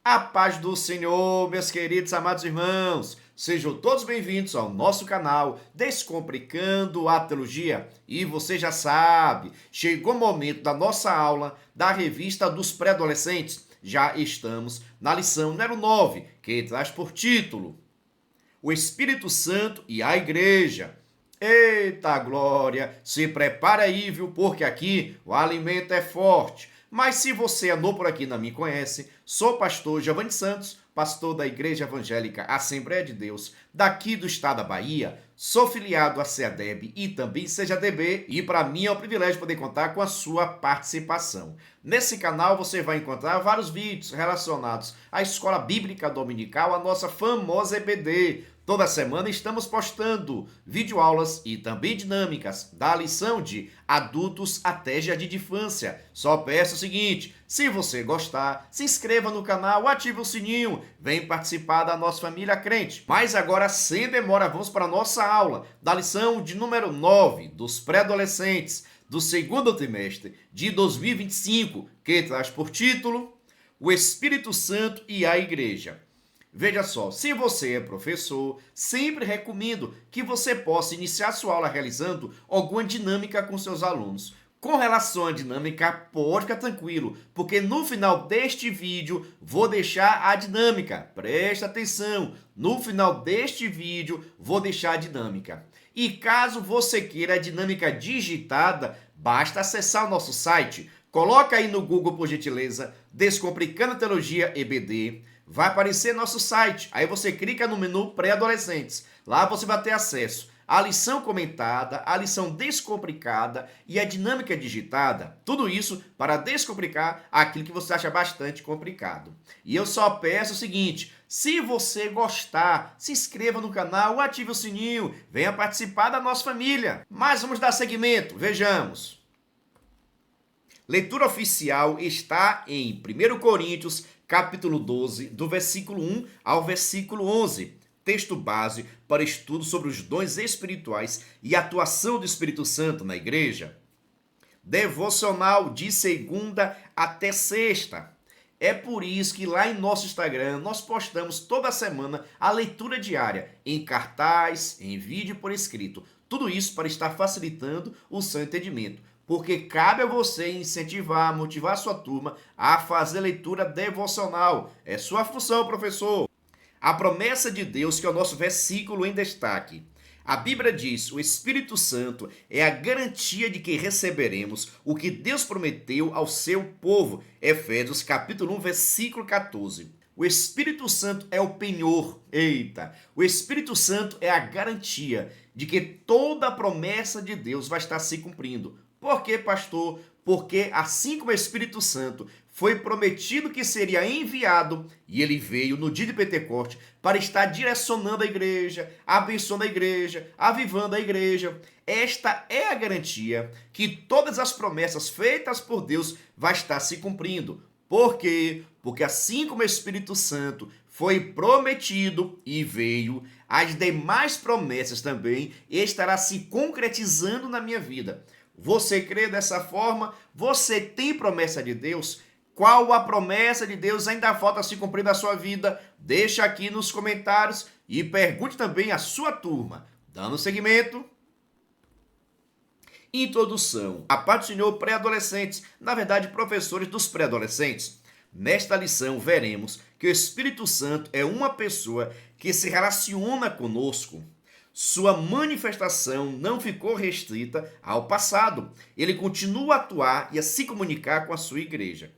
A paz do Senhor, meus queridos amados irmãos, sejam todos bem-vindos ao nosso canal Descomplicando a Teologia. E você já sabe, chegou o momento da nossa aula da revista dos pré-adolescentes. Já estamos na lição número 9, que traz por título O Espírito Santo e a Igreja. Eita glória, se prepara aí, viu, porque aqui o alimento é forte. Mas se você é novo por aqui e não me conhece, sou o pastor Giovanni Santos, pastor da Igreja Evangélica Assembleia de Deus, daqui do estado da Bahia. Sou filiado à CEADEB e também CEADB, e para mim é um privilégio poder contar com a sua participação. Nesse canal você vai encontrar vários vídeos relacionados à Escola Bíblica Dominical, a nossa famosa EBD. Toda semana estamos postando videoaulas e também dinâmicas da lição de adultos até jardim de infância. Só peço o seguinte, se você gostar, se inscreva no canal, ative o sininho, vem participar da nossa família crente. Mas agora, sem demora, vamos para a nossa aula da lição de número 9 dos pré-adolescentes do segundo trimestre de 2025, que traz por título O Espírito Santo e a Igreja. Veja só, se você é professor, sempre recomendo que você possa iniciar sua aula realizando alguma dinâmica com seus alunos. Com relação à dinâmica, pode ficar tranquilo, porque no final deste vídeo vou deixar a dinâmica. Presta atenção, no final deste vídeo vou deixar a dinâmica. E caso você queira a dinâmica digitada, basta acessar o nosso site. Coloca aí no Google, por gentileza, Descomplicando a Teologia EBD. Vai aparecer nosso site, aí você clica no menu pré-adolescentes. Lá você vai ter acesso à lição comentada, à lição descomplicada e à dinâmica digitada. Tudo isso para descomplicar aquilo que você acha bastante complicado. E eu só peço o seguinte, se você gostar, se inscreva no canal, ative o sininho, venha participar da nossa família. Mas vamos dar seguimento, vejamos. Leitura oficial está em 1 Coríntios, capítulo 12, do versículo 1 ao versículo 11. Texto base para estudo sobre os dons espirituais e a atuação do Espírito Santo na igreja. Devocional de segunda até sexta. É por isso que lá em nosso Instagram nós postamos toda semana a leitura diária, em cartaz, em vídeo e por escrito. Tudo isso para estar facilitando o seu entendimento. Porque cabe a você incentivar, motivar a sua turma a fazer leitura devocional. É sua função, professor. A promessa de Deus, que é o nosso versículo em destaque. A Bíblia diz, o Espírito Santo é a garantia de que receberemos o que Deus prometeu ao seu povo. Efésios capítulo 1, versículo 14. O Espírito Santo é o penhor. Eita! O Espírito Santo é a garantia de que toda a promessa de Deus vai estar se cumprindo. Por quê, pastor? Porque assim como o Espírito Santo foi prometido que seria enviado, e ele veio no dia de Pentecostes para estar direcionando a igreja, abençoando a igreja, avivando a igreja. Esta é a garantia que todas as promessas feitas por Deus vai estar se cumprindo. Por quê? Porque assim como o Espírito Santo foi prometido e veio, as demais promessas também estará se concretizando na minha vida. Você crê dessa forma? Você tem promessa de Deus? Qual a promessa de Deus ainda falta se cumprir na sua vida? Deixa aqui nos comentários e pergunte também à sua turma. Dando seguimento. Introdução. A paz do Senhor, pré-adolescentes, na verdade, professores dos pré-adolescentes. Nesta lição, veremos que o Espírito Santo é uma pessoa que se relaciona conosco. Sua manifestação não ficou restrita ao passado. Ele continua a atuar e a se comunicar com a sua igreja.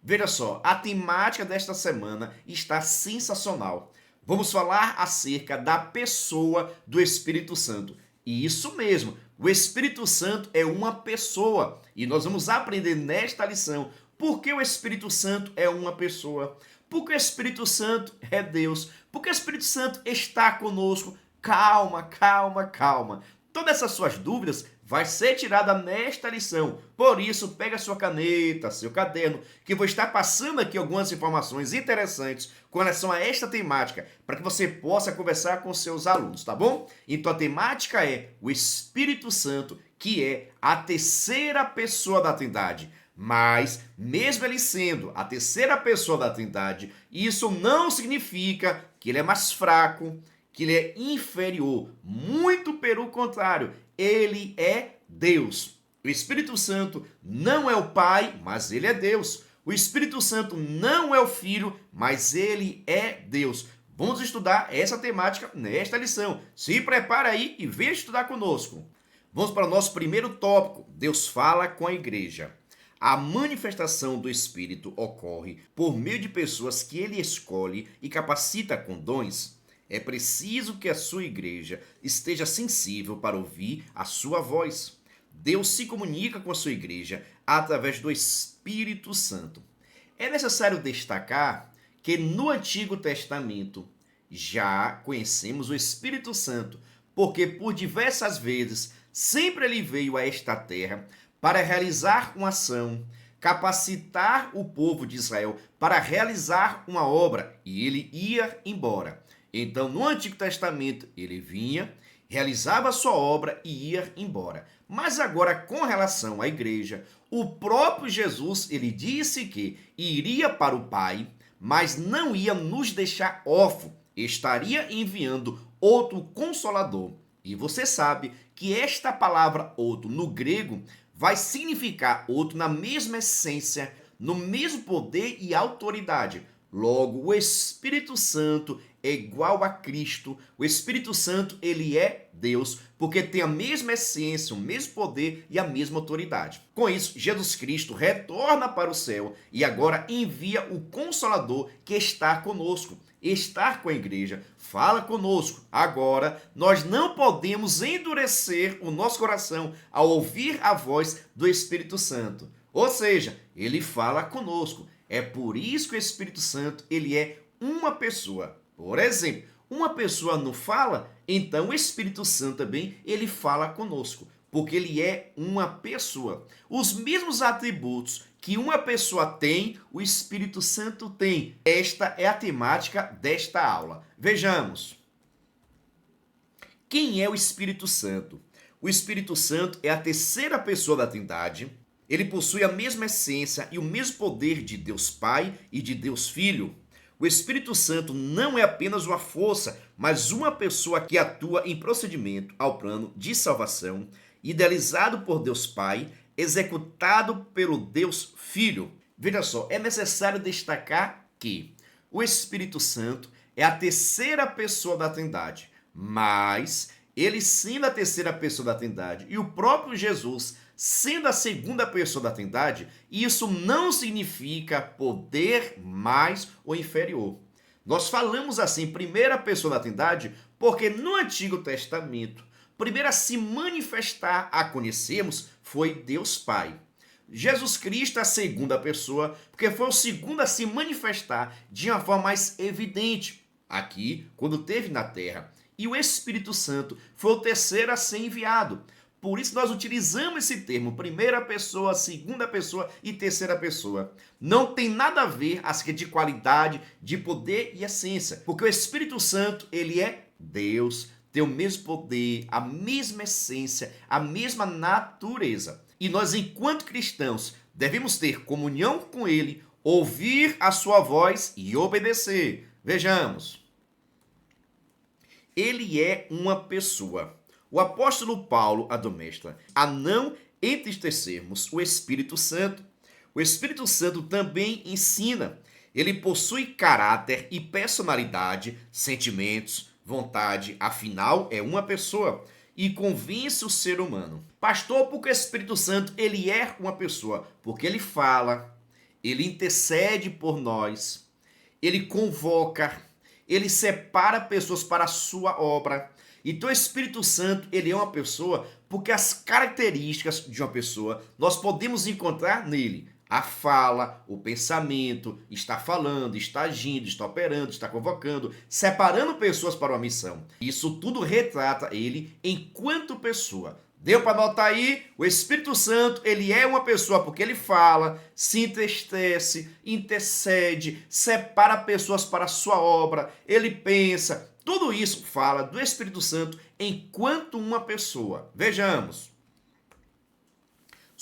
Veja só, a temática desta semana está sensacional. Vamos falar acerca da pessoa do Espírito Santo. E isso mesmo, o Espírito Santo é uma pessoa. E nós vamos aprender nesta lição por que o Espírito Santo é uma pessoa. Porque o Espírito Santo é Deus. Porque o Espírito Santo está conosco. Calma, calma, calma. Todas essas suas dúvidas vai ser tirada nesta lição. Por isso, pega sua caneta, seu caderno, que vou estar passando aqui algumas informações interessantes com relação a esta temática, para que você possa conversar com seus alunos, tá bom? Então a temática é o Espírito Santo, que é a terceira pessoa da Trindade. Mas, mesmo ele sendo a terceira pessoa da Trindade, isso não significa que ele é mais fraco, que ele é inferior. Muito pelo contrário, ele é Deus. O Espírito Santo não é o Pai, mas ele é Deus. O Espírito Santo não é o Filho, mas ele é Deus. Vamos estudar essa temática nesta lição. Se prepara aí e venha estudar conosco. Vamos para o nosso primeiro tópico. Deus fala com a igreja. A manifestação do Espírito ocorre por meio de pessoas que ele escolhe e capacita com dons. É preciso que a sua igreja esteja sensível para ouvir a sua voz. Deus se comunica com a sua igreja através do Espírito Santo. É necessário destacar que no Antigo Testamento já conhecemos o Espírito Santo, porque por diversas vezes sempre ele veio a esta terra para realizar uma ação, capacitar o povo de Israel para realizar uma obra e ele ia embora. Então, no Antigo Testamento, ele vinha, realizava a sua obra e ia embora. Mas agora, com relação à igreja, o próprio Jesus, ele disse que iria para o Pai, mas não ia nos deixar órfãos, estaria enviando outro Consolador. E você sabe que esta palavra outro no grego vai significar outro na mesma essência, no mesmo poder e autoridade. Logo, o Espírito Santo é igual a Cristo. O Espírito Santo, ele é Deus, porque tem a mesma essência, o mesmo poder e a mesma autoridade. Com isso, Jesus Cristo retorna para o céu e agora envia o Consolador que está conosco. Estar com a igreja, fala conosco. Agora, nós não podemos endurecer o nosso coração ao ouvir a voz do Espírito Santo. Ou seja, ele fala conosco. É por isso que o Espírito Santo, ele é uma pessoa. Por exemplo, uma pessoa não fala, então o Espírito Santo também, ele fala conosco, porque ele é uma pessoa. Os mesmos atributos que uma pessoa tem, o Espírito Santo tem. Esta é a temática desta aula. Vejamos. Quem é o Espírito Santo? O Espírito Santo é a terceira pessoa da Trindade. Ele possui a mesma essência e o mesmo poder de Deus Pai e de Deus Filho. O Espírito Santo não é apenas uma força, mas uma pessoa que atua em procedimento ao plano de salvação, idealizado por Deus Pai, executado pelo Deus Filho. Veja só, é necessário destacar que o Espírito Santo é a terceira pessoa da Trindade, mas ele sendo a terceira pessoa da Trindade e o próprio Jesus sendo a segunda pessoa da Trindade, isso não significa poder mais ou inferior. Nós falamos assim, primeira pessoa da Trindade, porque no Antigo Testamento, primeiro a se manifestar, a conhecermos, foi Deus Pai. Jesus Cristo, a segunda pessoa, porque foi o segundo a se manifestar de uma forma mais evidente, aqui, quando teve na terra. E o Espírito Santo foi o terceiro a ser enviado. Por isso nós utilizamos esse termo, primeira pessoa, segunda pessoa e terceira pessoa. Não tem nada a ver acerca de qualidade, de poder e essência, porque o Espírito Santo, ele é Deus, tem o mesmo poder, a mesma essência, a mesma natureza. E nós, enquanto cristãos, devemos ter comunhão com ele, ouvir a sua voz e obedecer. Vejamos. Ele é uma pessoa. O apóstolo Paulo admoesta a não entristecermos o Espírito Santo. O Espírito Santo também ensina. Ele possui caráter e personalidade, sentimentos, vontade, afinal é uma pessoa e convence o ser humano. Pastor, porque o Espírito Santo ele é uma pessoa? Porque ele fala, ele intercede por nós, ele convoca, ele separa pessoas para a sua obra. Então o Espírito Santo, ele é uma pessoa porque as características de uma pessoa nós podemos encontrar nele. A fala, o pensamento, está falando, está agindo, está operando, está convocando, separando pessoas para uma missão. Isso tudo retrata ele enquanto pessoa. Deu para notar aí? O Espírito Santo, ele é uma pessoa porque ele fala, se entristece, intercede, separa pessoas para a sua obra, ele pensa. Tudo isso fala do Espírito Santo enquanto uma pessoa. Vejamos.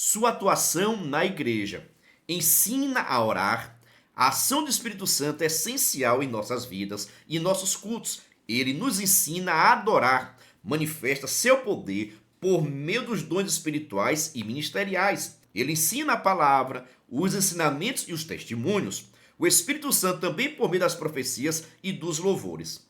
Sua atuação na igreja. Ensina a orar. A ação do Espírito Santo é essencial em nossas vidas e em nossos cultos. Ele nos ensina a adorar, manifesta seu poder por meio dos dons espirituais e ministeriais. Ele ensina a palavra, os ensinamentos e os testemunhos. O Espírito Santo também por meio das profecias e dos louvores.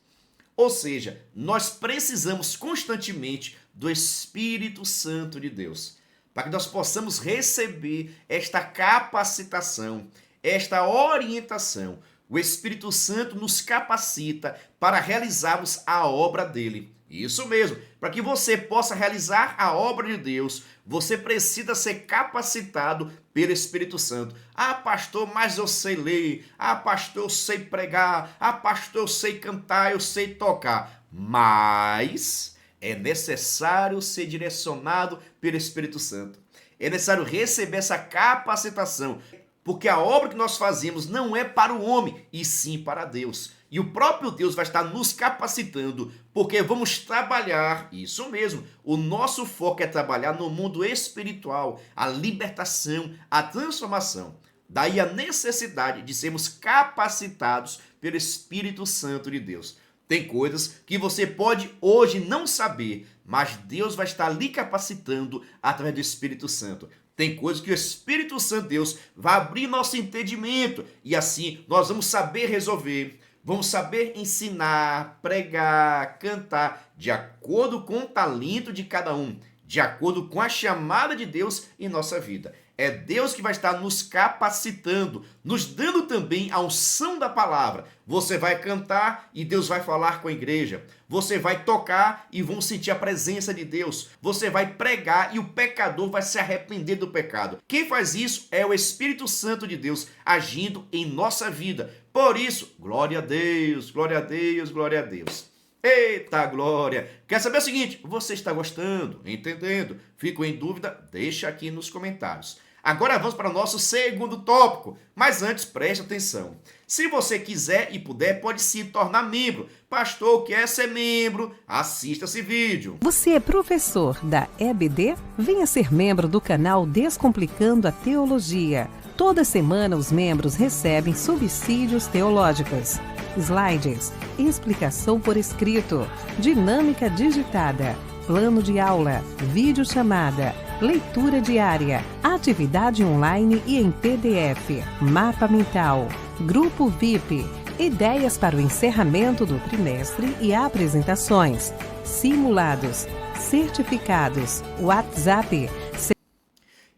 Ou seja, nós precisamos constantemente do Espírito Santo de Deus, para que nós possamos receber esta capacitação, esta orientação. O Espírito Santo nos capacita para realizarmos a obra dele. Isso mesmo, para que você possa realizar a obra de Deus, você precisa ser capacitado pelo Espírito Santo. Ah, pastor, mas eu sei ler. Ah, pastor, eu sei pregar. Ah, pastor, eu sei cantar, eu sei tocar. Mas é necessário ser direcionado pelo Espírito Santo. É necessário receber essa capacitação, porque a obra que nós fazemos não é para o homem, e sim para Deus. E o próprio Deus vai estar nos capacitando, porque vamos trabalhar, isso mesmo, o nosso foco é trabalhar no mundo espiritual, a libertação, a transformação. Daí a necessidade de sermos capacitados pelo Espírito Santo de Deus. Tem coisas que você pode hoje não saber, mas Deus vai estar lhe capacitando através do Espírito Santo. Tem coisas que o Espírito Santo de Deus vai abrir nosso entendimento e assim nós vamos saber resolver. Vamos saber ensinar, pregar, cantar, de acordo com o talento de cada um, de acordo com a chamada de Deus em nossa vida. É Deus que vai estar nos capacitando, nos dando também a unção da palavra. Você vai cantar e Deus vai falar com a igreja. Você vai tocar e vão sentir a presença de Deus. Você vai pregar e o pecador vai se arrepender do pecado. Quem faz isso é o Espírito Santo de Deus agindo em nossa vida. Por isso, glória a Deus, glória a Deus, glória a Deus. Eita glória! Quer saber o seguinte? Você está gostando? Entendendo? Ficou em dúvida? Deixa aqui nos comentários. Agora vamos para o nosso segundo tópico, mas antes preste atenção. Se você quiser e puder, pode se tornar membro. Pastor, quer ser membro? Assista esse vídeo. Você é professor da EBD? Venha ser membro do canal Descomplicando a Teologia. Toda semana os membros recebem subsídios teológicos, slides, explicação por escrito, dinâmica digitada, plano de aula, videochamada, leitura diária, atividade online e em PDF, mapa mental, grupo VIP, ideias para o encerramento do trimestre e apresentações, simulados, certificados, WhatsApp.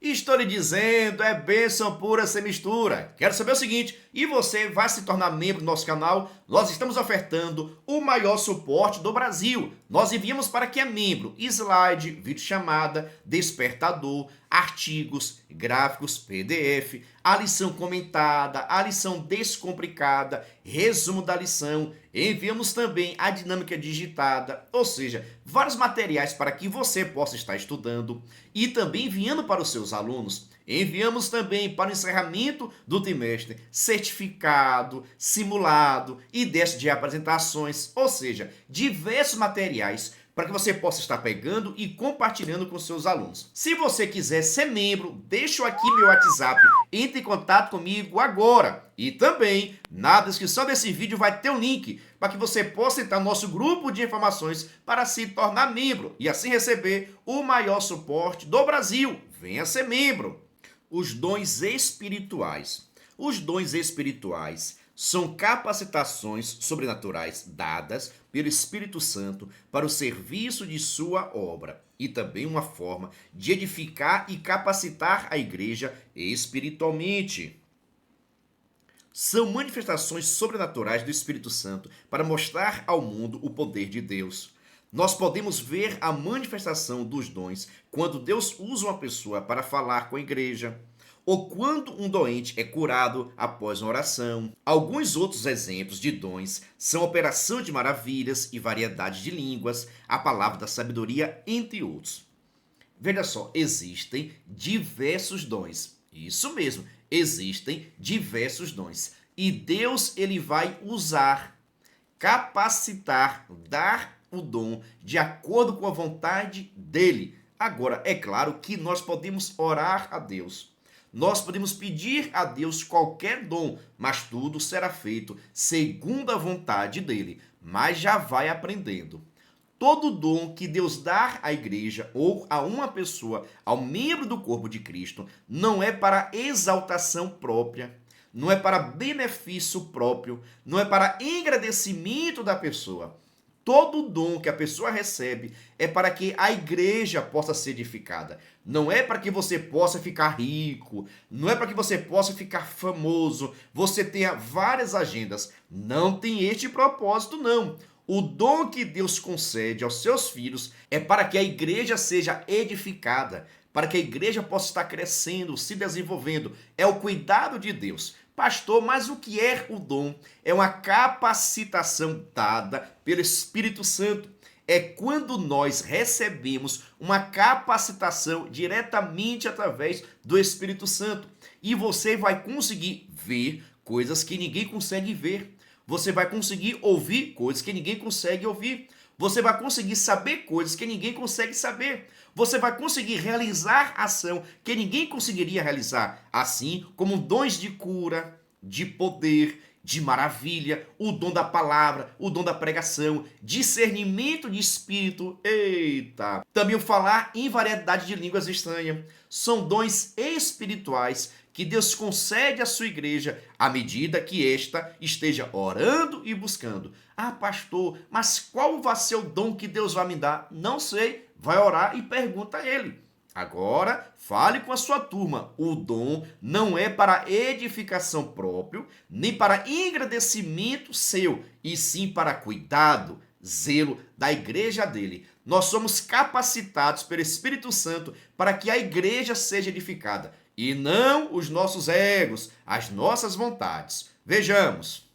Estou lhe dizendo, é bênção pura sem mistura. Quero saber o seguinte, e você vai se tornar membro do nosso canal? Nós estamos ofertando o maior suporte do Brasil. Nós enviamos para quem é membro slide, videochamada, despertador, artigos, gráficos, PDF, a lição comentada, a lição descomplicada, resumo da lição. Enviamos também a dinâmica digitada, ou seja, vários materiais para que você possa estar estudando e também enviando para os seus alunos. Enviamos também para o encerramento do trimestre certificado, simulado, ideias de apresentações, ou seja, diversos materiais para que você possa estar pegando e compartilhando com seus alunos. Se você quiser ser membro, deixo aqui meu WhatsApp, entre em contato comigo agora. E também, na descrição desse vídeo vai ter um link para que você possa entrar no nosso grupo de informações para se tornar membro e assim receber o maior suporte do Brasil. Venha ser membro. Os dons espirituais. Os dons espirituais são capacitações sobrenaturais dadas pelo Espírito Santo para o serviço de sua obra e também uma forma de edificar e capacitar a igreja espiritualmente. São manifestações sobrenaturais do Espírito Santo para mostrar ao mundo o poder de Deus. Nós podemos ver a manifestação dos dons quando Deus usa uma pessoa para falar com a igreja, ou quando um doente é curado após uma oração. Alguns outros exemplos de dons são a operação de maravilhas e variedade de línguas, a palavra da sabedoria, entre outros. Veja só, existem diversos dons. Isso mesmo, existem diversos dons. E Deus ele vai usar, capacitar, dar o dom de acordo com a vontade dele. Agora, é claro que nós podemos orar a Deus. Nós podemos pedir a Deus qualquer dom, mas tudo será feito segundo a vontade dele. Mas já vai aprendendo. Todo dom que Deus dá à igreja ou a uma pessoa, ao membro do corpo de Cristo, não é para exaltação própria, não é para benefício próprio, não é para engrandecimento da pessoa. Todo dom que a pessoa recebe é para que a igreja possa ser edificada. Não é para que você possa ficar rico, não é para que você possa ficar famoso, você tenha várias agendas. Não tem este propósito, não. O dom que Deus concede aos seus filhos é para que a igreja seja edificada, para que a igreja possa estar crescendo, se desenvolvendo. É o cuidado de Deus. Pastor, mas o que é o dom? É uma capacitação dada pelo Espírito Santo. É quando nós recebemos uma capacitação diretamente através do Espírito Santo. E você vai conseguir ver coisas que ninguém consegue ver. Você vai conseguir ouvir coisas que ninguém consegue ouvir. Você vai conseguir saber coisas que ninguém consegue saber. Você vai conseguir realizar ação que ninguém conseguiria realizar. Assim como dons de cura, de poder, de maravilha, o dom da palavra, o dom da pregação, discernimento de espírito. Eita! Também o falar em variedade de línguas estranhas. São dons espirituais que Deus concede à sua igreja à medida que esta esteja orando e buscando. Ah, pastor, mas qual vai ser o dom que Deus vai me dar? Não sei. Vai orar e pergunta a ele. Agora, fale com a sua turma. O dom não é para edificação próprio, nem para engrandecimento seu, e sim para cuidado, zelo da igreja dele. Nós somos capacitados pelo Espírito Santo para que a igreja seja edificada, e não os nossos egos, as nossas vontades. Vejamos.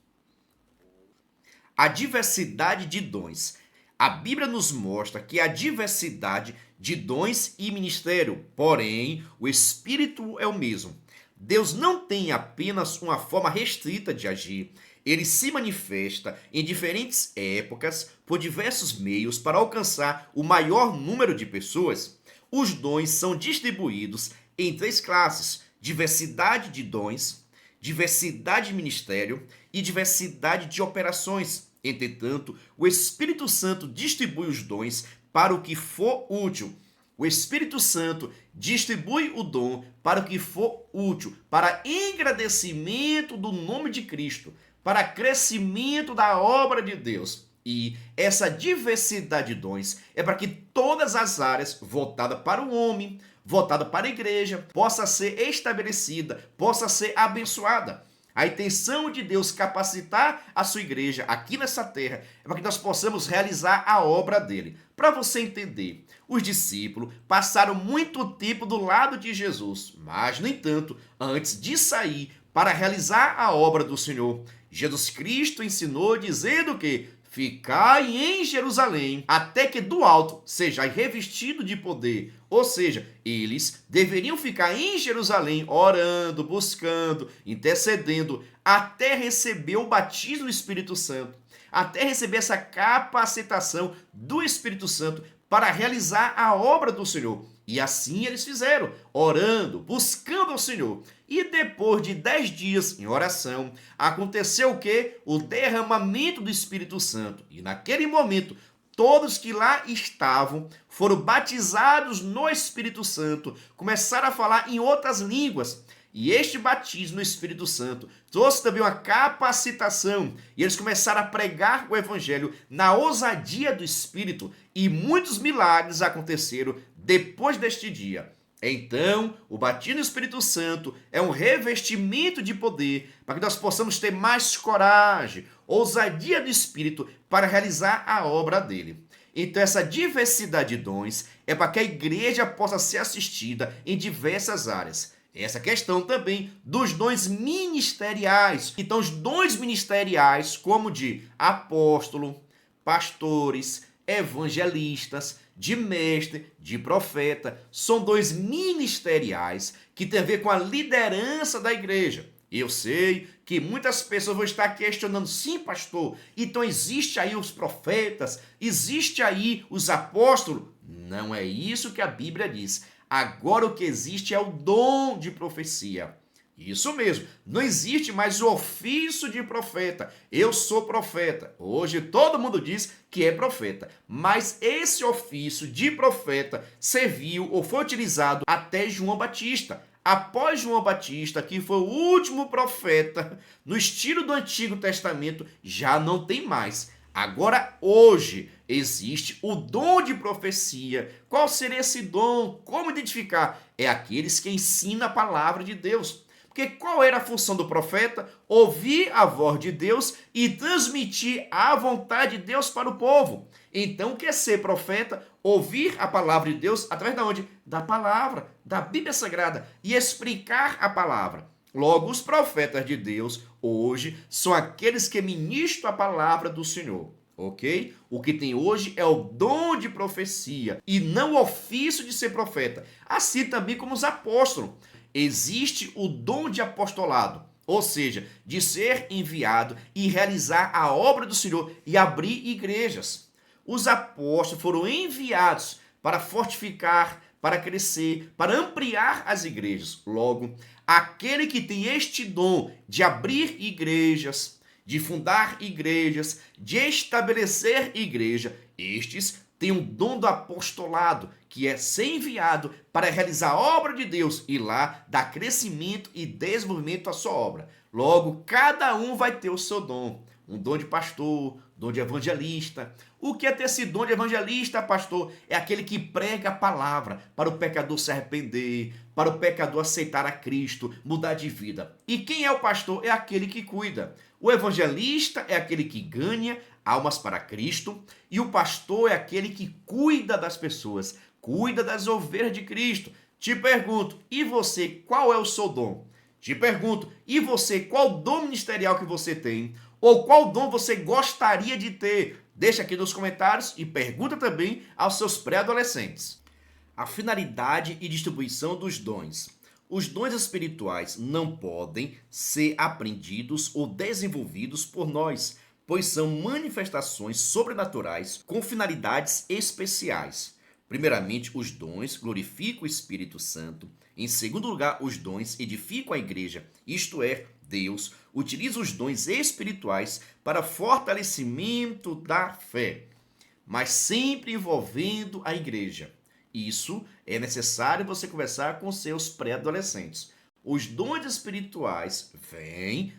A diversidade de dons. A Bíblia nos mostra que há diversidade de dons e ministério, porém, o Espírito é o mesmo. Deus não tem apenas uma forma restrita de agir. Ele se manifesta em diferentes épocas, por diversos meios, para alcançar o maior número de pessoas. Os dons são distribuídos em 3 classes: diversidade de dons, diversidade de ministério e diversidade de operações. Entretanto, o Espírito Santo distribui os dons para o que for útil. O Espírito Santo distribui o dom para o que for útil, para engrandecimento do nome de Cristo, para crescimento da obra de Deus. E essa diversidade de dons é para que todas as áreas voltadas para o homem, voltada para a igreja, possa ser estabelecida, possa ser abençoada. A intenção de Deus capacitar a sua igreja aqui nessa terra é para que nós possamos realizar a obra dele. Para você entender, os discípulos passaram muito tempo do lado de Jesus, mas, no entanto, antes de sair para realizar a obra do Senhor, Jesus Cristo ensinou dizendo que ficai em Jerusalém, até que do alto sejais revestido de poder. Ou seja, eles deveriam ficar em Jerusalém orando, buscando, intercedendo, até receber o batismo do Espírito Santo, até receber essa capacitação do Espírito Santo para realizar a obra do Senhor. E assim eles fizeram, orando, buscando ao Senhor. E depois de 10 dias em oração, aconteceu o quê? O derramamento do Espírito Santo. E naquele momento, todos que lá estavam foram batizados no Espírito Santo, começaram a falar em outras línguas. E este batismo no Espírito Santo trouxe também uma capacitação. E eles começaram a pregar o Evangelho na ousadia do Espírito. E muitos milagres aconteceram depois deste dia. Então, o batismo no Espírito Santo é um revestimento de poder para que nós possamos ter mais coragem, ousadia do Espírito para realizar a obra dele. Então, essa diversidade de dons é para que a igreja possa ser assistida em diversas áreas. Essa questão também dos dons ministeriais. Então, os dons ministeriais, como de apóstolo, pastores, evangelistas, de mestre, de profeta, são dons ministeriais que têm a ver com a liderança da igreja. Eu sei que muitas pessoas vão estar questionando, sim, pastor, então existe aí os profetas, existe aí os apóstolos? Não é isso que a Bíblia diz. Agora o que existe é o dom de profecia. Isso mesmo, não existe mais o ofício de profeta. Eu sou profeta. Hoje todo mundo diz que é profeta, mas esse ofício de profeta serviu ou foi utilizado até João Batista. Após João Batista, que foi o último profeta, no estilo do Antigo Testamento, já não tem mais. Agora, hoje, existe o dom de profecia. Qual seria esse dom? Como identificar? É aqueles que ensinam a palavra de Deus. Porque qual era a função do profeta? Ouvir a voz de Deus e transmitir a vontade de Deus para o povo. Então, o que é ser profeta? Ouvir a palavra de Deus através de onde? Da palavra, da Bíblia Sagrada, e explicar a palavra. Logo, os profetas de Deus hoje são aqueles que ministram a palavra do Senhor, ok? O que tem hoje é o dom de profecia e não o ofício de ser profeta. Assim também como os apóstolos. Existe o dom de apostolado, ou seja, de ser enviado e realizar a obra do Senhor e abrir igrejas. Os apóstolos foram enviados para fortificar, para crescer, para ampliar as igrejas. Logo, aquele que tem este dom de abrir igrejas, de fundar igrejas, de estabelecer igreja, estes têm um dom do apostolado, que é ser enviado para realizar a obra de Deus e lá dar crescimento e desenvolvimento à sua obra. Logo, cada um vai ter o seu dom. Um dom de pastor, dom de evangelista. O que é ter esse dom de evangelista, pastor? É aquele que prega a palavra para o pecador se arrepender, para o pecador aceitar a Cristo, mudar de vida. E quem é o pastor? É aquele que cuida. O evangelista é aquele que ganha almas para Cristo e o pastor é aquele que cuida das pessoas, cuida das ovelhas de Cristo. Te pergunto, e você, qual é o seu dom? Te pergunto, e você, qual dom ministerial que você tem? Ou qual dom você gostaria de ter? Deixa aqui nos comentários e pergunta também aos seus pré-adolescentes. A finalidade e distribuição dos dons. Os dons espirituais não podem ser aprendidos ou desenvolvidos por nós, pois são manifestações sobrenaturais com finalidades especiais. Primeiramente, os dons glorificam o Espírito Santo. Em segundo lugar, os dons edificam a igreja, isto é, Deus utiliza os dons espirituais para fortalecimento da fé, mas sempre envolvendo a igreja. Isso é necessário você conversar com seus pré-adolescentes. Os dons espirituais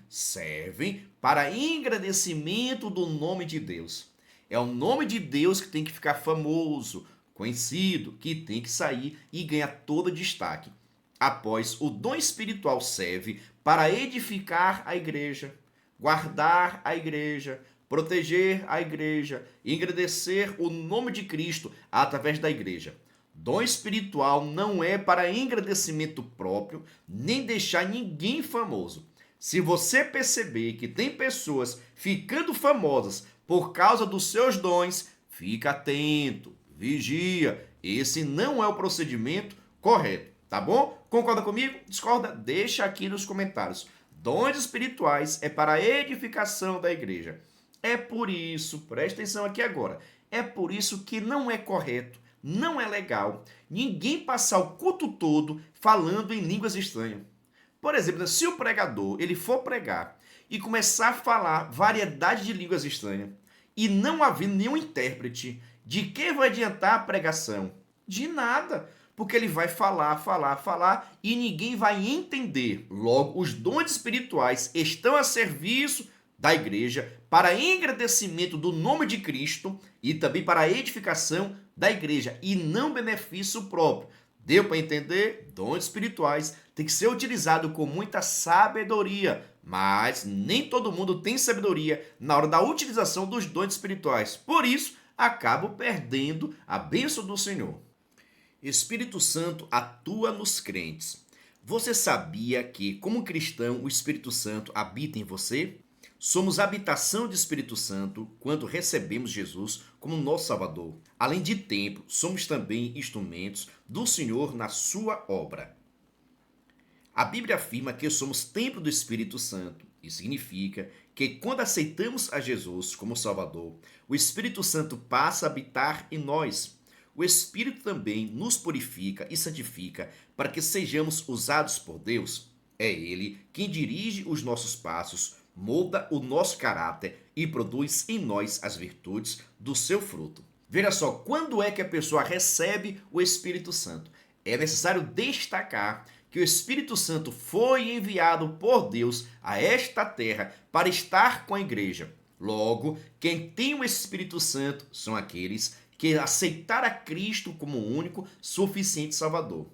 servem para engrandecimento do nome de Deus. É o nome de Deus que tem que ficar famoso, conhecido, que tem que sair e ganhar todo destaque. Após, o dom espiritual serve para edificar a igreja, guardar a igreja, proteger a igreja, engrandecer o nome de Cristo através da igreja. Dom espiritual não é para engrandecimento próprio, nem deixar ninguém famoso. Se você perceber que tem pessoas ficando famosas por causa dos seus dons, fica atento, vigia. Esse não é o procedimento correto, tá bom? Concorda comigo? Discorda? Deixa aqui nos comentários. Dons espirituais é para a edificação da igreja. É por isso, presta atenção aqui agora, é por isso que não é correto, não é legal ninguém passar o culto todo falando em línguas estranhas. Por exemplo, se o pregador ele for pregar e começar a falar variedade de línguas estranhas e não haver nenhum intérprete, de que vai adiantar a pregação? De nada, porque ele vai falar e ninguém vai entender. Logo, os dons espirituais estão a serviço da igreja para engrandecimento do nome de Cristo e também para a edificação da igreja e não benefício próprio. Deu para entender? Dons espirituais tem que ser utilizado com muita sabedoria, mas nem todo mundo tem sabedoria na hora da utilização dos dons espirituais. Por isso, acabo perdendo a bênção do Senhor. Espírito Santo atua nos crentes. Você sabia que, como cristão, o Espírito Santo habita em você? Somos habitação do Espírito Santo quando recebemos Jesus como nosso Salvador. Além de templo, somos também instrumentos do Senhor na sua obra. A Bíblia afirma que somos templo do Espírito Santo. Isso significa que quando aceitamos a Jesus como Salvador, o Espírito Santo passa a habitar em nós. o Espírito também nos purifica e santifica para que sejamos usados por Deus. É Ele quem dirige os nossos passos, molda o nosso caráter e produz em nós as virtudes do seu fruto. Veja só, quando é que a pessoa recebe o Espírito Santo? É necessário destacar que o Espírito Santo foi enviado por Deus a esta terra para estar com a igreja. Logo, quem tem o Espírito Santo são aqueles que aceitaram a Cristo como o único, suficiente Salvador.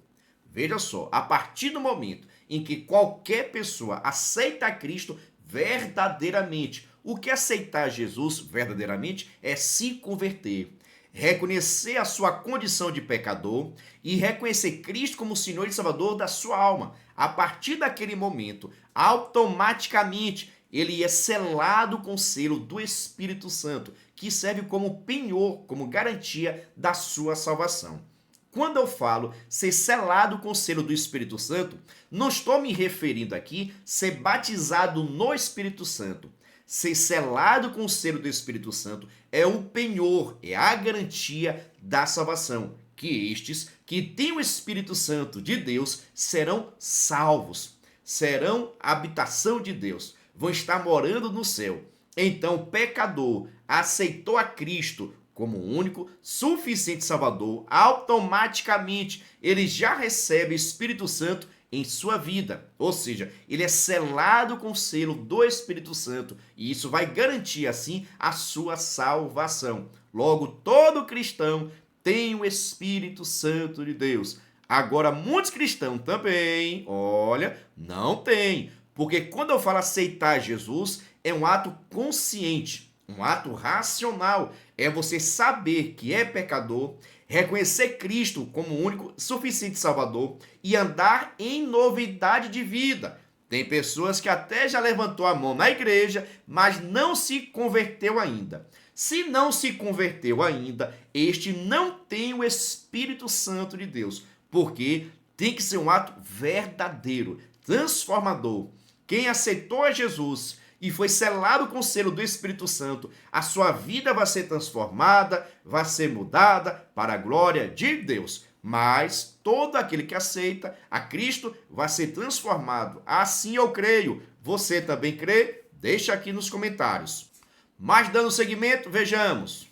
Veja só, a partir do momento em que qualquer pessoa aceita a Cristo verdadeiramente, o que aceitar Jesus verdadeiramente é se converter, reconhecer a sua condição de pecador e reconhecer Cristo como o Senhor e Salvador da sua alma. A partir daquele momento, automaticamente, ele é selado com o selo do Espírito Santo, que serve como penhor, como garantia da sua salvação. Quando eu falo ser selado com o selo do Espírito Santo, não estou me referindo aqui ser batizado no Espírito Santo. Ser selado com o selo do Espírito Santo é o penhor, é a garantia da salvação, que estes que têm o Espírito Santo de Deus serão salvos, serão a habitação de Deus, vão estar morando no céu. Então, o pecador aceitou a Cristo como o único, suficiente Salvador, automaticamente ele já recebe o Espírito Santo em sua vida. Ou seja, ele é selado com o selo do Espírito Santo e isso vai garantir, assim, a sua salvação. Logo, todo cristão tem o Espírito Santo de Deus. Agora, muitos cristãos também, olha, não tem. Porque quando eu falo aceitar Jesus, é um ato consciente, um ato racional. É você saber que é pecador, reconhecer Cristo como o único suficiente Salvador e andar em novidade de vida. Tem pessoas que até já levantou a mão na igreja, mas não se converteu ainda. Se não se converteu ainda, este não tem o Espírito Santo de Deus, porque tem que ser um ato verdadeiro, transformador. Quem aceitou a Jesus e foi selado com o selo do Espírito Santo, a sua vida vai ser transformada, vai ser mudada para a glória de Deus. Mas todo aquele que aceita a Cristo vai ser transformado. Assim eu creio. Você também crê? Deixa aqui nos comentários. Mas dando seguimento, vejamos.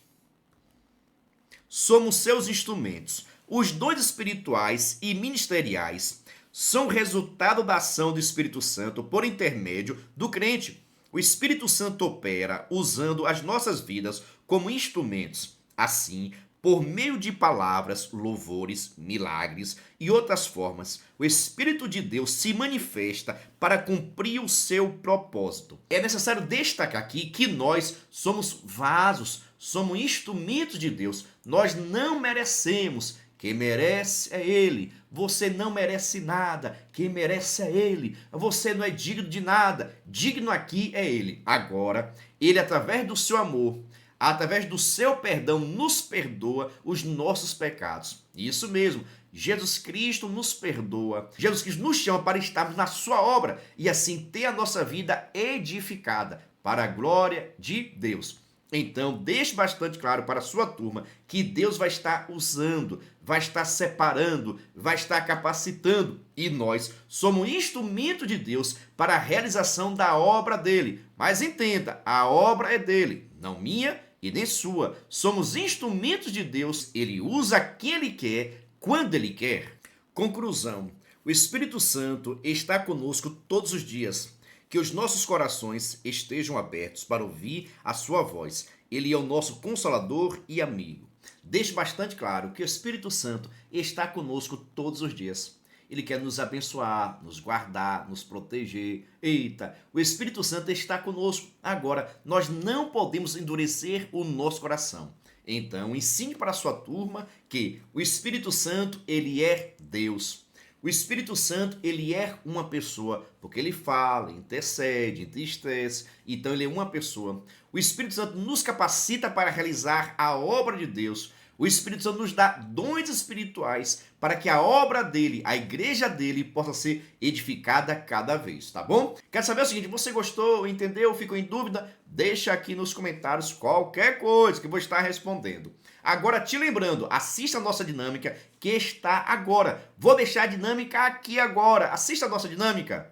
Somos seus instrumentos. Os dons espirituais e ministeriais são resultado da ação do Espírito Santo por intermédio do crente. O Espírito Santo opera usando as nossas vidas como instrumentos. Assim, por meio de palavras, louvores, milagres e outras formas, o Espírito de Deus se manifesta para cumprir o seu propósito. É necessário destacar aqui que nós somos vasos, somos instrumentos de Deus. Nós não merecemos. Quem merece é Ele. Você não merece nada. Quem merece é Ele. Você não é digno de nada. Digno aqui é Ele. Agora, Ele, através do seu amor, através do seu perdão, nos perdoa os nossos pecados. Isso mesmo. Jesus Cristo nos perdoa. Jesus Cristo nos chama para estarmos na sua obra e assim ter a nossa vida edificada para a glória de Deus. Então, deixe bastante claro para a sua turma que Deus vai estar usando, vai estar separando, vai estar capacitando. E nós somos instrumento de Deus para a realização da obra dele. Mas entenda, a obra é dele, não minha e nem sua. Somos instrumentos de Deus, ele usa quem ele quer, quando ele quer. Conclusão, o Espírito Santo está conosco todos os dias. Que os nossos corações estejam abertos para ouvir a sua voz. Ele é o nosso consolador e amigo. Deixe bastante claro que o Espírito Santo está conosco todos os dias. Ele quer nos abençoar, nos guardar, nos proteger. Eita, o Espírito Santo está conosco. Agora, nós não podemos endurecer o nosso coração. Então, ensine para a sua turma que o Espírito Santo, ele é Deus. O Espírito Santo, ele é uma pessoa, porque ele fala, intercede, entristece, então ele é uma pessoa. O Espírito Santo nos capacita para realizar a obra de Deus, O Espírito Santo nos dá dons espirituais para que a obra dele, a igreja dele, possa ser edificada cada vez, tá bom? Quero saber o seguinte, você gostou, entendeu, ficou em dúvida? Deixa aqui nos comentários qualquer coisa que eu vou estar respondendo. Agora, te lembrando, assista a nossa dinâmica que está agora. Vou deixar a dinâmica aqui agora. Assista a nossa dinâmica.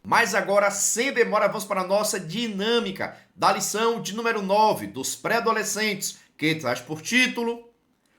Mas agora, sem demora, vamos para a nossa dinâmica da lição de número 9 dos pré-adolescentes, que traz por título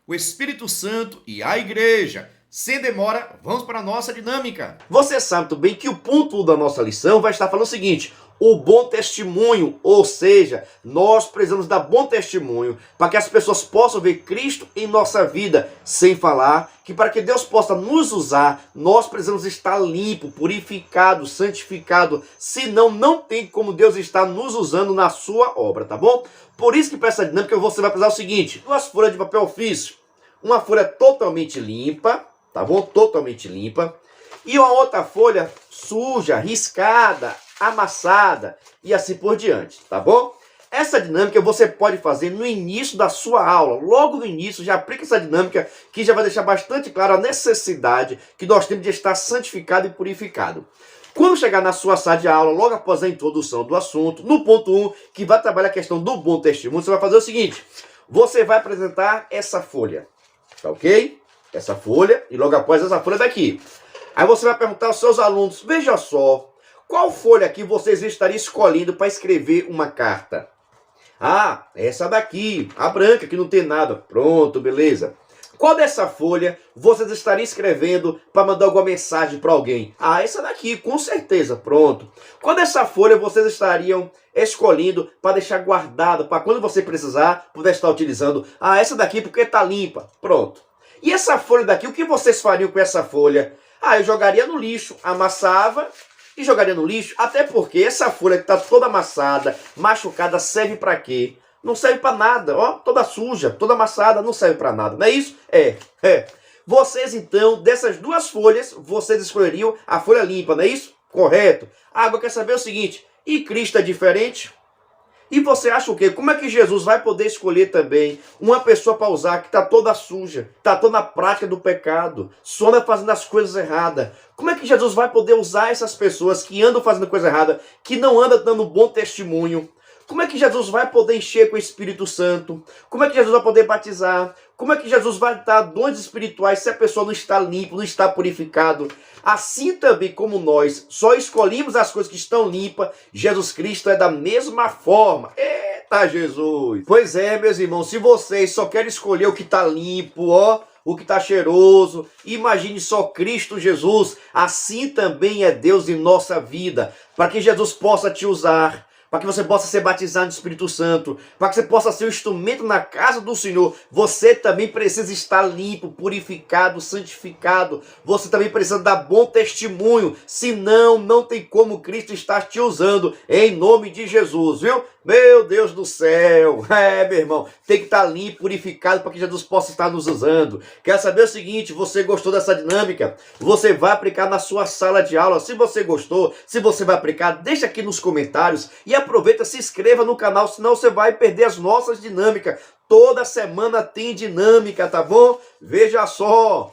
O Espírito Santo e a Igreja. Sem demora, vamos para a nossa dinâmica. Você sabe muito bem que o ponto da nossa lição vai estar falando o seguinte: o bom testemunho, ou seja, nós precisamos dar bom testemunho para que as pessoas possam ver Cristo em nossa vida, sem falar que para que Deus possa nos usar, nós precisamos estar limpo, purificado, santificado, senão não tem como Deus estar nos usando na sua obra, tá bom? Por isso que para essa dinâmica você vai precisar o seguinte: 2 folhas de papel ofício, uma folha totalmente limpa, tá bom? Totalmente limpa, e uma outra folha suja, riscada, amassada e assim por diante, tá bom? Essa dinâmica você pode fazer no início da sua aula, logo no início, já aplica essa dinâmica que já vai deixar bastante claro a necessidade que nós temos de estar santificado e purificado. Quando chegar na sua sala de aula, logo após a introdução do assunto, no ponto 1, que vai trabalhar a questão do bom testemunho, você vai fazer o seguinte: você vai apresentar essa folha, tá ok? Essa folha, e logo após essa folha daqui. Aí você vai perguntar aos seus alunos, veja só, qual folha aqui vocês estariam escolhendo para escrever uma carta? Ah, essa daqui, a branca, que não tem nada. Pronto, beleza. Qual dessa folha vocês estariam escrevendo para mandar alguma mensagem para alguém? Ah, essa daqui, com certeza. Pronto. Qual dessa folha vocês estariam escolhendo para deixar guardado, para quando você precisar, poder estar utilizando? Ah, essa daqui porque está limpa. Pronto. E essa folha daqui, o que vocês fariam com essa folha? Ah, eu jogaria no lixo, amassava e jogaria no lixo, até porque essa folha que está toda amassada, machucada, serve para quê? Não serve para nada, ó, toda suja, toda amassada, não serve para nada, não é isso? É. Vocês então, dessas 2 folhas, vocês escolheriam a folha limpa, não é isso? Correto. Agora quer saber o seguinte, e Cristo é diferente? E você acha o quê? Como é que Jesus vai poder escolher também uma pessoa para usar que está toda suja, está toda na prática do pecado, só anda fazendo as coisas erradas? Como é que Jesus vai poder usar essas pessoas que andam fazendo coisa errada, que não andam dando bom testemunho? Como é que Jesus vai poder encher com o Espírito Santo? Como é que Jesus vai poder batizar? Como é que Jesus vai dar dons espirituais se a pessoa não está limpa, não está purificado? Assim também como nós só escolhemos as coisas que estão limpas, Jesus Cristo é da mesma forma. Eita Jesus! Pois é, meus irmãos, se vocês só querem escolher o que está limpo, ó, o que está cheiroso, imagine só Cristo Jesus, assim também é Deus em nossa vida, para que Jesus possa te usar, para que você possa ser batizado no Espírito Santo, para que você possa ser um instrumento na casa do Senhor. Você também precisa estar limpo, purificado, santificado. Você também precisa dar bom testemunho, senão não tem como Cristo estar te usando, em nome de Jesus, viu? Meu Deus do céu, meu irmão, tem que estar limpo, purificado, para que Jesus possa estar nos usando. Quer saber o seguinte, você gostou dessa dinâmica? Você vai aplicar na sua sala de aula. Se você gostou, se você vai aplicar, deixa aqui nos comentários e aproveita, se inscreva no canal, senão você vai perder as nossas dinâmicas. Toda semana tem dinâmica, tá bom? Veja só.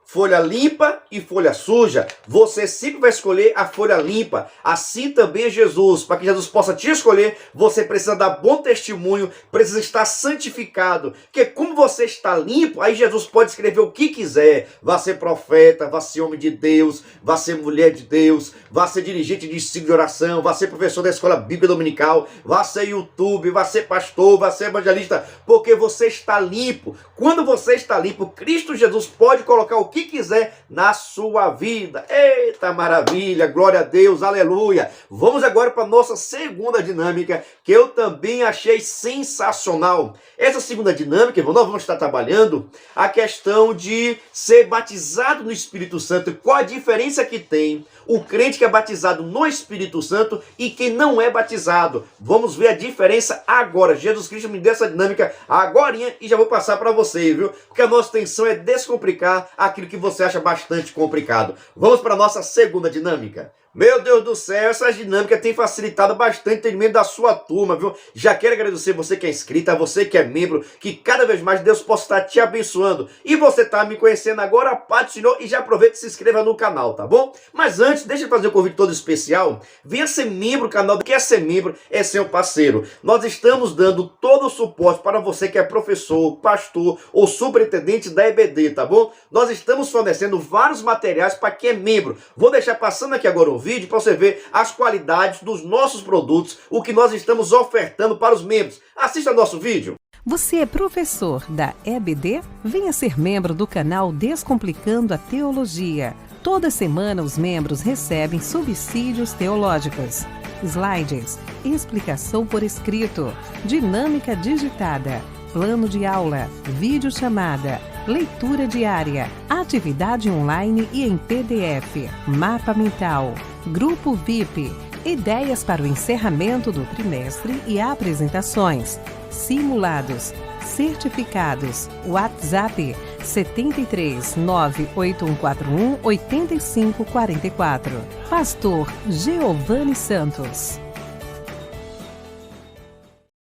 Folha limpa e folha suja, você sempre vai escolher a folha limpa. Assim também é Jesus. Para que Jesus possa te escolher, você precisa dar bom testemunho, precisa estar santificado. Porque como você está limpo, aí Jesus pode escrever o que quiser. Vá ser profeta, vá ser homem de Deus, vá ser mulher de Deus, vá ser dirigente de ciclo de oração, vá ser professor da escola bíblica dominical, vá ser YouTube, vá ser pastor, vá ser evangelista, porque você está limpo. Quando você está limpo, Cristo Jesus pode colocar o que quiser na sua vida. Eita maravilha, glória a Deus, aleluia. Vamos agora para a nossa segunda dinâmica, que eu também achei sensacional. Essa segunda dinâmica, nós vamos estar trabalhando a questão de ser batizado no Espírito Santo. Qual a diferença que tem o crente que é batizado no Espírito Santo e quem não é batizado? Vamos ver a diferença agora. Jesus Cristo me deu essa dinâmica agorinha e já vou passar para você, viu? Porque a nossa intenção é descomplicar aquilo que você acha bastante complicado. Vamos para a nossa segunda dinâmica. Meu Deus do céu, essa dinâmica tem facilitado bastante o entendimento da sua turma, viu? Já quero agradecer você que é inscrito, a você que é membro, que cada vez mais Deus possa estar te abençoando. E você tá me conhecendo agora, Pai do Senhor, e já aproveita e se inscreva no canal, tá bom? Mas antes, deixa eu fazer um convite todo especial. Venha ser membro do canal, quer ser membro, é seu parceiro. Nós estamos dando todo o suporte para você que é professor, pastor ou superintendente da EBD, tá bom? Nós estamos fornecendo vários materiais para quem é membro. Vou deixar passando aqui agora o vídeo para você ver as qualidades dos nossos produtos, o que nós estamos ofertando para os membros. Assista nosso vídeo. Você é professor da EBD? Venha ser membro do canal Descomplicando a Teologia. Toda semana os membros recebem subsídios teológicos, slides, explicação por escrito, dinâmica digitada, plano de aula, videochamada, leitura diária, atividade online e em PDF, mapa mental, grupo VIP, ideias para o encerramento do trimestre e apresentações, simulados, certificados, WhatsApp 73 98141 8544. Pastor Giovanni Santos.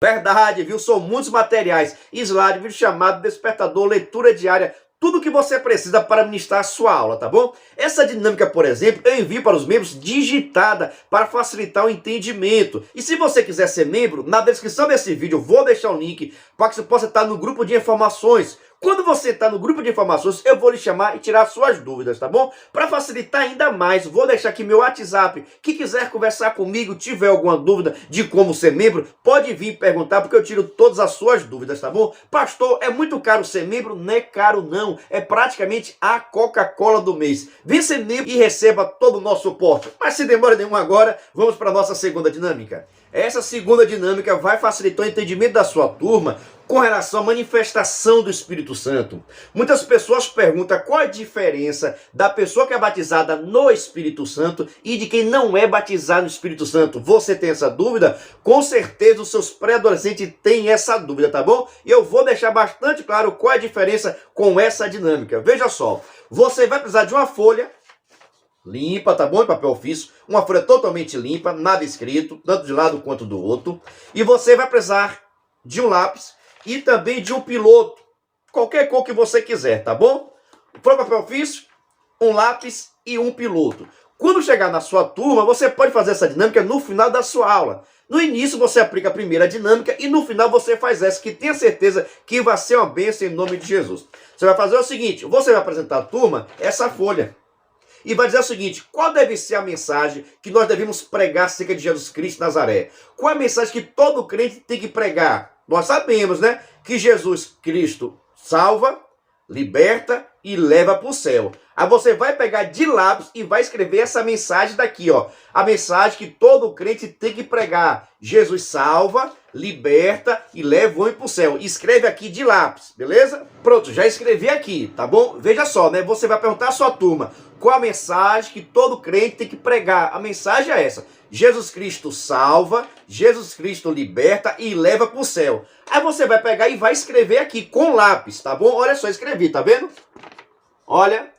Verdade, viu? São muitos materiais, slide, vídeo chamado, despertador, leitura diária, tudo que você precisa para ministrar a sua aula, tá bom? Essa dinâmica, por exemplo, eu envio para os membros digitada para facilitar o entendimento. E se você quiser ser membro, na descrição desse vídeo eu vou deixar o link para que você possa estar no grupo de informações. Quando você está no grupo de informações, eu vou lhe chamar e tirar suas dúvidas, tá bom? Para facilitar ainda mais, vou deixar aqui meu WhatsApp. Quem quiser conversar comigo, tiver alguma dúvida de como ser membro, pode vir perguntar, porque eu tiro todas as suas dúvidas, tá bom? Pastor, é muito caro ser membro? Não é caro não, é praticamente a Coca-Cola do mês. Vem ser membro e receba todo o nosso suporte. Mas sem demora nenhuma agora, vamos para a nossa segunda dinâmica. Essa segunda dinâmica vai facilitar o entendimento da sua turma com relação à manifestação do Espírito Santo. Muitas pessoas perguntam qual a diferença da pessoa que é batizada no Espírito Santo e de quem não é batizado no Espírito Santo. Você tem essa dúvida? Com certeza os seus pré-adolescentes têm essa dúvida, tá bom? E eu vou deixar bastante claro qual é a diferença com essa dinâmica. Veja só, você vai precisar de uma folha limpa, tá bom? Em papel ofício, uma folha totalmente limpa, nada escrito, tanto de lado quanto do outro. E você vai precisar de um lápis e também de um piloto, qualquer cor que você quiser, tá bom? Folha de papel ofício, um lápis e um piloto. Quando chegar na sua turma, você pode fazer essa dinâmica no final da sua aula. No início você aplica a primeira dinâmica e no final você faz essa, que tenha certeza que vai ser uma bênção em nome de Jesus. Você vai fazer o seguinte, você vai apresentar à turma essa folha. E vai dizer o seguinte, qual deve ser a mensagem que nós devemos pregar acerca de Jesus Cristo de Nazaré? Qual é a mensagem que todo crente tem que pregar? Nós sabemos, né, que Jesus Cristo salva, liberta e leva para o céu. Aí você vai pegar de lápis e vai escrever essa mensagem daqui, ó. A mensagem que todo crente tem que pregar. Jesus salva, liberta e leva o homem para o céu. Escreve aqui de lápis, beleza? Pronto, já escrevi aqui, tá bom? Veja só, né? Você vai perguntar à sua turma qual a mensagem que todo crente tem que pregar. A mensagem é essa. Jesus Cristo salva, Jesus Cristo liberta e leva para o céu. Aí você vai pegar e vai escrever aqui com lápis, tá bom? Olha só, escrevi, tá vendo? Olha.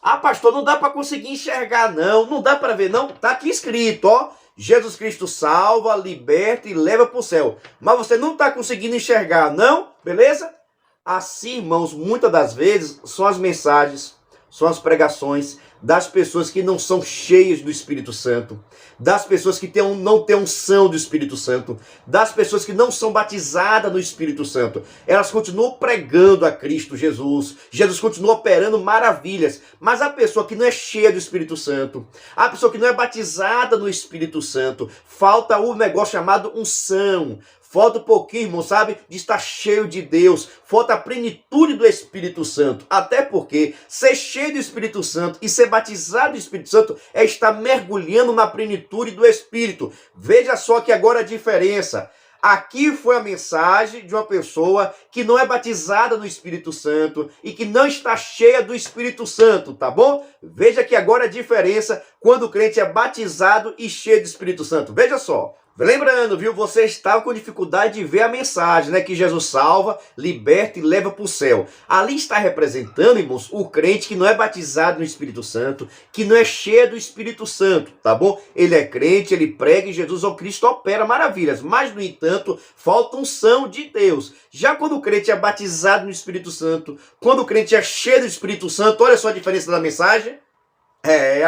Ah, pastor, não dá para conseguir enxergar, não. Não dá para ver, não. Tá aqui escrito, ó. Jesus Cristo salva, liberta e leva para o céu. Mas você não está conseguindo enxergar, não? Beleza? Assim, irmãos, muitas das vezes são as mensagens, são as pregações das pessoas que não são cheias do Espírito Santo, das pessoas que não têm unção do Espírito Santo, das pessoas que não são batizadas no Espírito Santo. Elas continuam pregando a Cristo Jesus, Jesus continua operando maravilhas, mas a pessoa que não é cheia do Espírito Santo, a pessoa que não é batizada no Espírito Santo, falta o negócio chamado unção. Falta um pouquinho, irmão, sabe? De estar cheio de Deus. Falta a plenitude do Espírito Santo. Até porque ser cheio do Espírito Santo e ser batizado do Espírito Santo é estar mergulhando na plenitude do Espírito. Veja só que agora a diferença. Aqui foi a mensagem de uma pessoa que não é batizada no Espírito Santo e que não está cheia do Espírito Santo, tá bom? Veja que agora a diferença quando o crente é batizado e cheio do Espírito Santo. Veja só. Lembrando, viu, você estava com dificuldade de ver a mensagem, né, que Jesus salva, liberta e leva para o céu. Ali está representando, irmãos, o crente que não é batizado no Espírito Santo, que não é cheio do Espírito Santo, tá bom? Ele é crente, ele prega e Jesus, o Cristo, opera maravilhas, mas, no entanto, falta unção de Deus. Já quando o crente é batizado no Espírito Santo, quando o crente é cheio do Espírito Santo, olha só a diferença da mensagem.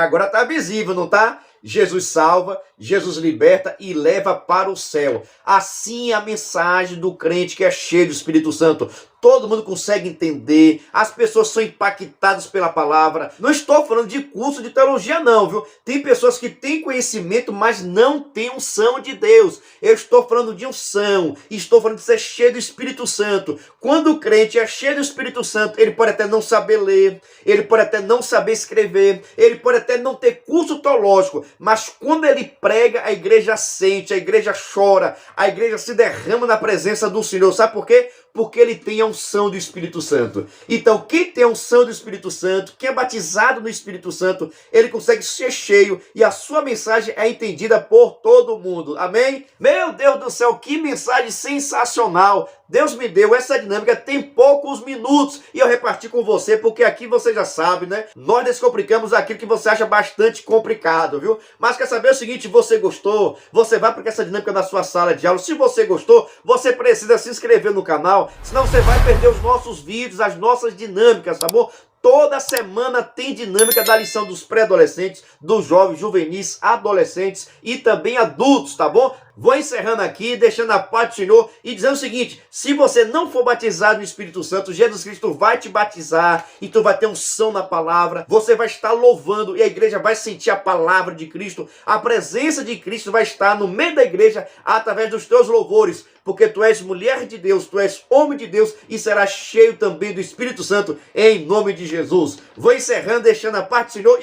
Agora tá visível, não tá? Jesus salva, Jesus liberta e leva para o céu. Assim é a mensagem do crente que é cheio do Espírito Santo. Todo mundo consegue entender, as pessoas são impactadas pela palavra. Não estou falando de curso de teologia não, viu? Tem pessoas que têm conhecimento, mas não têm unção de Deus. Eu estou falando de unção, estou falando de ser cheio do Espírito Santo. Quando o crente é cheio do Espírito Santo, ele pode até não saber ler, ele pode até não saber escrever, ele pode até não ter curso teológico, mas quando ele prega, a igreja sente, a igreja chora, a igreja se derrama na presença do Senhor. Sabe por quê? Porque ele tem a unção do Espírito Santo. Então, quem tem a unção do Espírito Santo, quem é batizado no Espírito Santo, ele consegue ser cheio e a sua mensagem é entendida por todo mundo. Amém? Meu Deus do céu, que mensagem sensacional! Deus me deu essa dinâmica, tem poucos minutos e eu reparti com você, porque aqui você já sabe, né? Nós descomplicamos aquilo que você acha bastante complicado, viu? Mas quer saber o seguinte, você gostou? Você vai para essa dinâmica na sua sala de aula. Se você gostou, você precisa se inscrever no canal, senão você vai perder os nossos vídeos, as nossas dinâmicas, tá bom? Toda semana tem dinâmica da lição dos pré-adolescentes, dos jovens, juvenis, adolescentes e também adultos, tá bom? Vou encerrando aqui, deixando a paz do Senhor e dizendo o seguinte, se você não for batizado no Espírito Santo, Jesus Cristo vai te batizar e tu vai ter unção na palavra, você vai estar louvando e a igreja vai sentir a palavra de Cristo, a presença de Cristo vai estar no meio da igreja através dos teus louvores, porque tu és mulher de Deus, tu és homem de Deus e serás cheio também do Espírito Santo em nome de Jesus. Vou encerrando, deixando a paz do Senhor.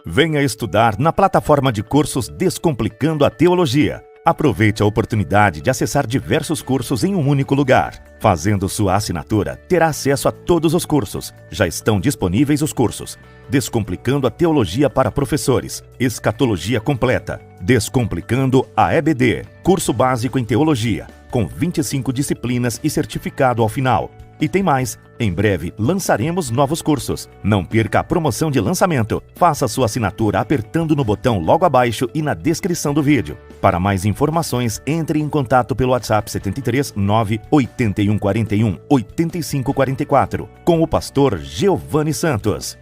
Venha estudar na plataforma de cursos Descomplicando a Teologia. Aproveite a oportunidade de acessar diversos cursos em um único lugar. Fazendo sua assinatura, terá acesso a todos os cursos. Já estão disponíveis os cursos: Descomplicando a Teologia para Professores, Escatologia Completa, Descomplicando a EBD, Curso Básico em Teologia, com 25 disciplinas e certificado ao final. E tem mais, em breve lançaremos novos cursos. Não perca a promoção de lançamento. Faça sua assinatura apertando no botão logo abaixo e na descrição do vídeo. Para mais informações, entre em contato pelo WhatsApp 73 98141 8544 com o pastor Giovanni Santos.